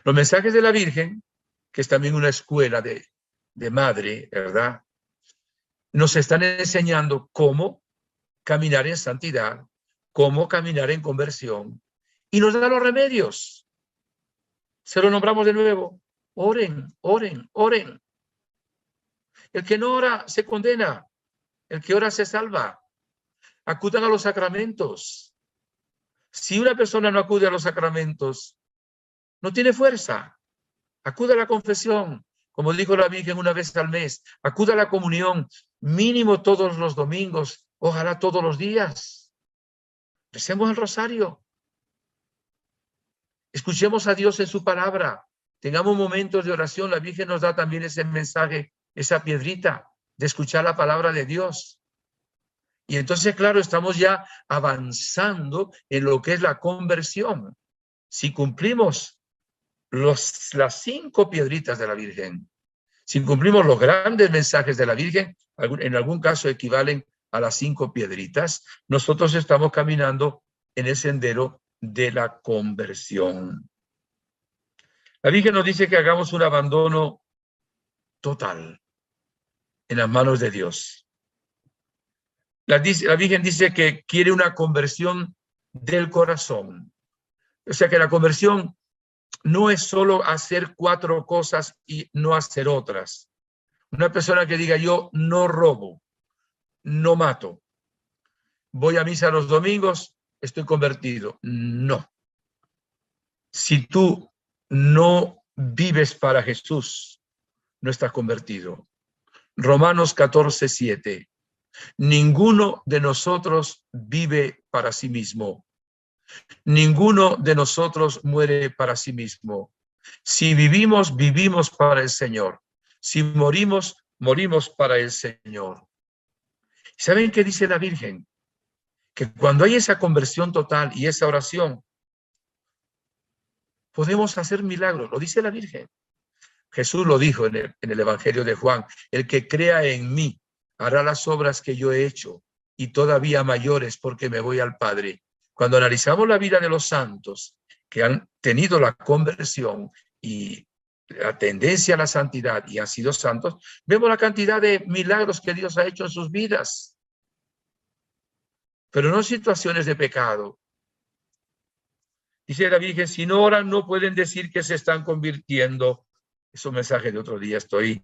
Los mensajes de la Virgen, que es también una escuela de madre, ¿verdad? Nos están enseñando cómo caminar en santidad, cómo caminar en conversión, y nos da los remedios. Se lo nombramos de nuevo. Oren, oren, oren. El que no ora se condena. El que ora se salva. Acudan a los sacramentos. Si una persona no acude a los sacramentos, no tiene fuerza. Acude a la confesión, como dijo la Virgen, una vez al mes. Acude a la comunión, mínimo todos los domingos, ojalá todos los días. Recemos el rosario. Escuchemos a Dios en su palabra. Tengamos momentos de oración. La Virgen nos da también ese mensaje, esa piedrita de escuchar la palabra de Dios. Y entonces, claro, estamos ya avanzando en lo que es la conversión. Si cumplimos las 5 piedritas de la Virgen, si cumplimos los grandes mensajes de la Virgen, en algún caso equivalen a las 5 piedritas, nosotros estamos caminando en el sendero de la conversión. La Virgen nos dice que hagamos un abandono total en las manos de Dios. La Virgen dice que quiere una conversión del corazón. O sea que la conversión no es solo hacer 4 cosas y no hacer otras. Una persona que diga yo no robo, no mato, voy a misa los domingos, estoy convertido. No. Si tú no vives para Jesús, no estás convertido. Romanos 14:7. Ninguno de nosotros vive para sí mismo. Ninguno de nosotros muere para sí mismo. Si vivimos, vivimos para el Señor. Si morimos, morimos para el Señor. ¿Saben qué dice la Virgen? Que cuando hay esa conversión total y esa oración, podemos hacer milagros. Lo dice la Virgen. Jesús lo dijo en el Evangelio de Juan. El que crea en mí hará las obras que yo he hecho y todavía mayores porque me voy al Padre. Cuando analizamos la vida de los santos que han tenido la conversión y la tendencia a la santidad y han sido santos, vemos la cantidad de milagros que Dios ha hecho en sus vidas. Pero no situaciones de pecado. Dice la Virgen, si no oran no pueden decir que se están convirtiendo. Es un mensaje de otro día, estoy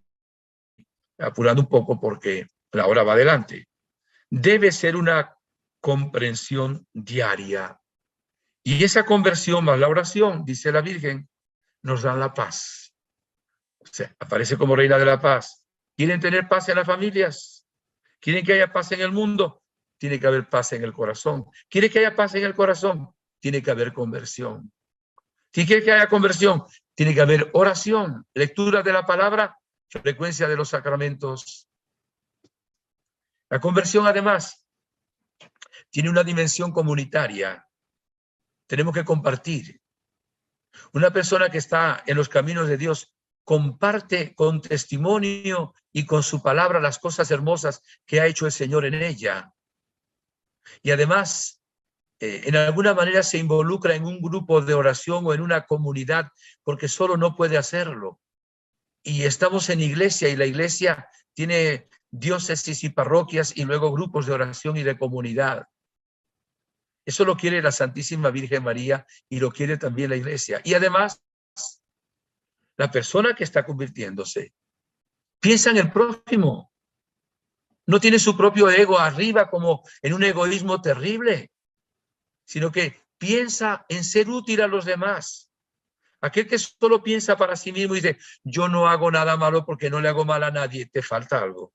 apurando un poco porque la hora va adelante. Debe ser una comprensión diaria. Y esa conversión más la oración, dice la Virgen, nos dan la paz. O sea, aparece como reina de la paz. ¿Quieren tener paz en las familias? ¿Quieren que haya paz en el mundo? Tiene que haber paz en el corazón. ¿Quieren que haya paz en el corazón? Tiene que haber conversión. Si quiere que haya conversión, tiene que haber oración, lectura de la palabra, frecuencia de los sacramentos. La conversión, además, tiene una dimensión comunitaria. Tenemos que compartir. Una persona que está en los caminos de Dios comparte con testimonio y con su palabra las cosas hermosas que ha hecho el Señor en ella. Y además, en alguna manera se involucra en un grupo de oración o en una comunidad porque solo no puede hacerlo. Y estamos en iglesia y la iglesia tiene diócesis y parroquias y luego grupos de oración y de comunidad. Eso lo quiere la Santísima Virgen María y lo quiere también la iglesia. Y además, la persona que está convirtiéndose piensa en el prójimo. No tiene su propio ego arriba como en un egoísmo terrible, sino que piensa en ser útil a los demás. Aquel que solo piensa para sí mismo y dice, yo no hago nada malo porque no le hago mal a nadie, te falta algo.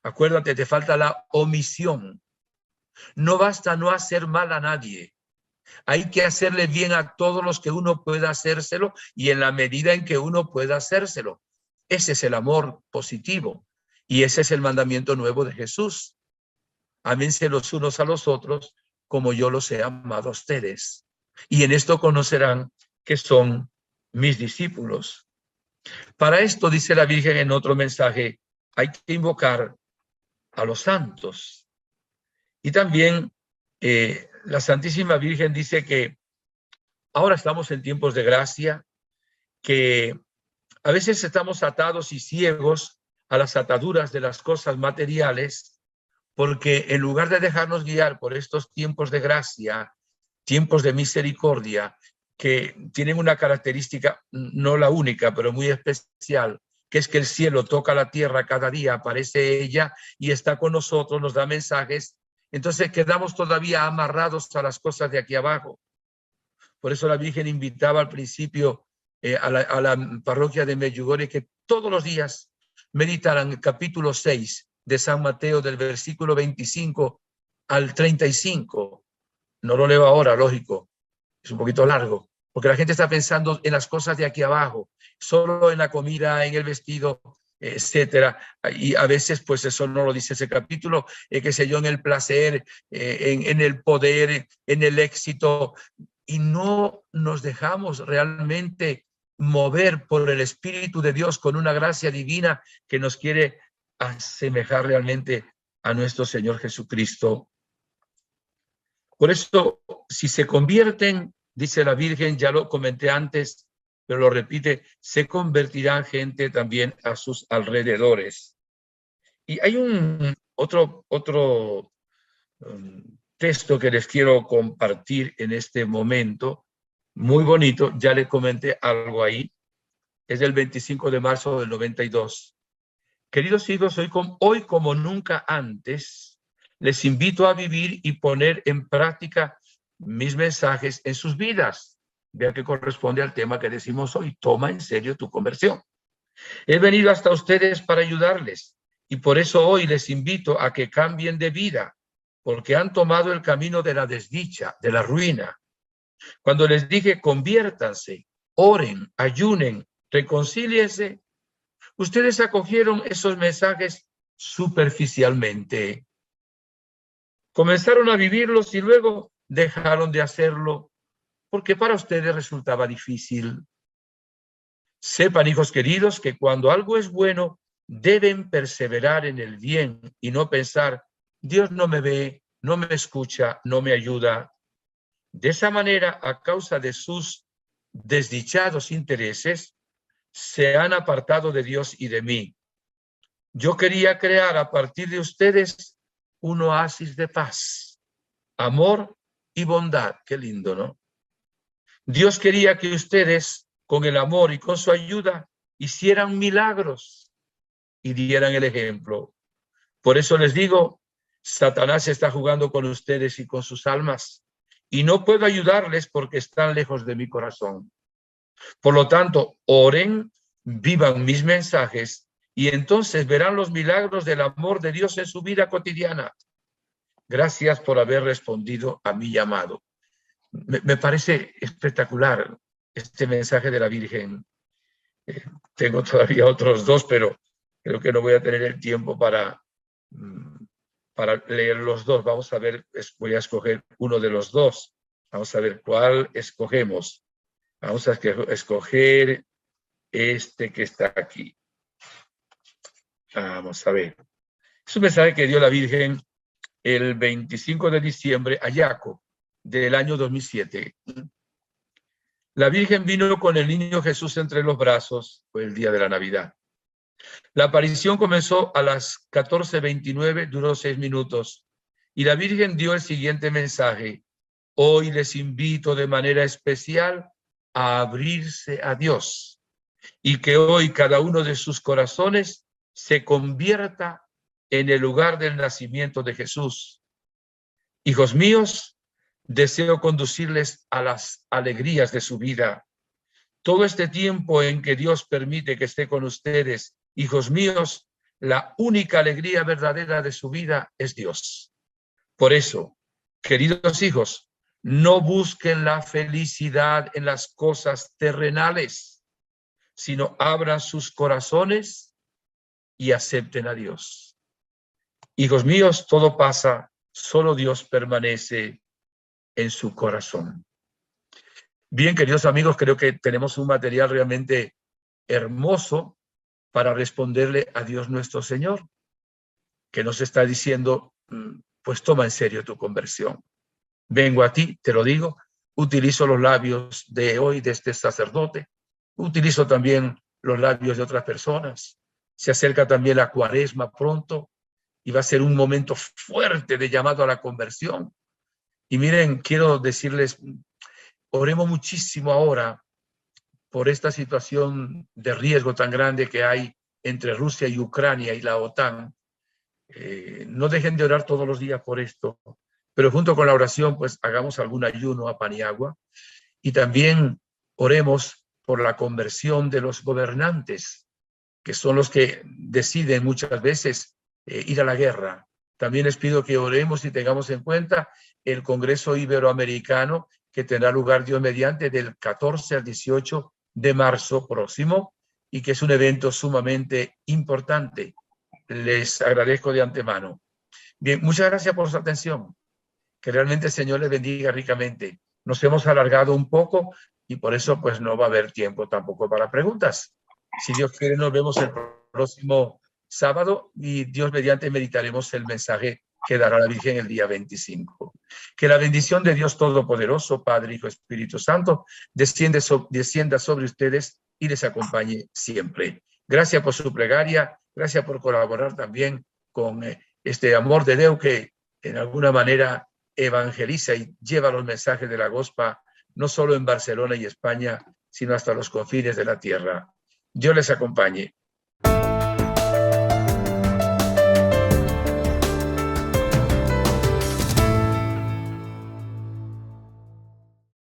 Acuérdate, te falta la omisión. No basta no hacer mal a nadie. Hay que hacerle bien a todos los que uno pueda hacérselo y en la medida en que uno pueda hacérselo. Ese es el amor positivo y ese es el mandamiento nuevo de Jesús. Ámense los unos a los otros como yo los he amado a ustedes. Y en esto conocerán que son mis discípulos. Para esto, dice la Virgen en otro mensaje, hay que invocar a los santos. Y también la Santísima Virgen dice que ahora estamos en tiempos de gracia, que a veces estamos atados y ciegos a las ataduras de las cosas materiales, porque en lugar de dejarnos guiar por estos tiempos de gracia, tiempos de misericordia, que tienen una característica, no la única, pero muy especial, que es que el cielo toca la tierra cada día, aparece ella y está con nosotros, nos da mensajes. Entonces quedamos todavía amarrados a las cosas de aquí abajo. Por eso la Virgen invitaba al principio a la parroquia de Medjugorje que todos los días meditaran el capítulo 6 de San Mateo, del versículo 25 al 35. No lo leo ahora, lógico, es un poquito largo, porque la gente está pensando en las cosas de aquí abajo, solo en la comida, en el vestido, etcétera. Y a veces, pues eso no lo dice ese capítulo, qué sé yo, en el placer, en el poder, en el éxito, y no nos dejamos realmente mover por el Espíritu de Dios con una gracia divina que nos quiere asemejar realmente a nuestro Señor Jesucristo. Por eso, si se convierten, dice la Virgen, ya lo comenté antes, pero lo repite, se convertirá gente también a sus alrededores. Y hay otro texto que les quiero compartir en este momento, muy bonito, ya les comenté algo ahí, es del 25 de marzo del 92. Queridos hijos, hoy como nunca antes, les invito a vivir y poner en práctica mis mensajes en sus vidas. Vean que corresponde al tema que decimos hoy, toma en serio tu conversión. He venido hasta ustedes para ayudarles y por eso hoy les invito a que cambien de vida, porque han tomado el camino de la desdicha, de la ruina. Cuando les dije conviértanse, oren, ayunen, reconcíliense, ustedes acogieron esos mensajes superficialmente. Comenzaron a vivirlos y luego dejaron de hacerlo porque para ustedes resultaba difícil. Sepan, hijos queridos, que cuando algo es bueno, deben perseverar en el bien y no pensar, Dios no me ve, no me escucha, no me ayuda. De esa manera, a causa de sus desdichados intereses, se han apartado de Dios y de mí. Yo quería crear a partir de ustedes un oasis de paz, amor y bondad. Qué lindo, ¿no? Dios quería que ustedes, con el amor y con su ayuda, hicieran milagros y dieran el ejemplo. Por eso les digo, Satanás está jugando con ustedes y con sus almas, y no puedo ayudarles porque están lejos de mi corazón. Por lo tanto, oren, vivan mis mensajes, y entonces verán los milagros del amor de Dios en su vida cotidiana. Gracias por haber respondido a mi llamado. Me parece espectacular este mensaje de la Virgen. Tengo todavía otros dos, pero creo que no voy a tener el tiempo para leer los dos. Vamos a ver, voy a escoger uno de los dos. Vamos a ver cuál escogemos. Vamos a escoger este que está aquí. Vamos a ver. Es un mensaje que dio la Virgen el 25 de diciembre a Jaco del año 2007. La Virgen vino con el niño Jesús entre los brazos, fue el día de la Navidad. La aparición comenzó a las 14:29, duró 6 minutos, y la Virgen dio el siguiente mensaje: hoy les invito de manera especial a abrirse a Dios, y que hoy cada uno de sus corazones se convierta en el lugar del nacimiento de Jesús. Hijos míos, deseo conducirles a las alegrías de su vida. Todo este tiempo en que Dios permite que esté con ustedes, hijos míos, la única alegría verdadera de su vida es Dios. Por eso, queridos hijos, no busquen la felicidad en las cosas terrenales, sino abran sus corazones y acepten a Dios. Hijos míos, todo pasa, solo Dios permanece en su corazón. Bien, queridos amigos, creo que tenemos un material realmente hermoso para responderle a Dios nuestro Señor, que nos está diciendo, pues toma en serio tu conversión. Vengo a ti, te lo digo, utilizo los labios de hoy de este sacerdote, Utilizo también los labios de otras personas. Se acerca también la Cuaresma pronto y va a ser un momento fuerte de llamado a la conversión. Y miren, quiero decirles, oremos muchísimo ahora por esta situación de riesgo tan grande que hay entre Rusia y Ucrania y la OTAN. No dejen de orar todos los días por esto, pero junto con la oración, pues hagamos algún ayuno a pan y agua y también oremos por la conversión de los gobernantes, que son los que deciden muchas veces ir a la guerra. También les pido que oremos y tengamos en cuenta el Congreso Iberoamericano que tendrá lugar Dios mediante del 14 al 18 de marzo próximo y que es un evento sumamente importante. Les agradezco de antemano. Bien, muchas gracias por su atención. Que realmente el Señor les bendiga ricamente. Nos hemos alargado un poco y por eso pues no va a haber tiempo tampoco para preguntas. Si Dios quiere, nos vemos el próximo sábado y Dios mediante meditaremos el mensaje que dará la Virgen el día 25. Que la bendición de Dios Todopoderoso, Padre, Hijo, Espíritu Santo, descienda sobre ustedes y les acompañe siempre. Gracias por su plegaria, gracias por colaborar también con este amor de Dios que en alguna manera evangeliza y lleva los mensajes de la Gospa no solo en Barcelona y España, sino hasta los confines de la tierra. Dios les acompañe.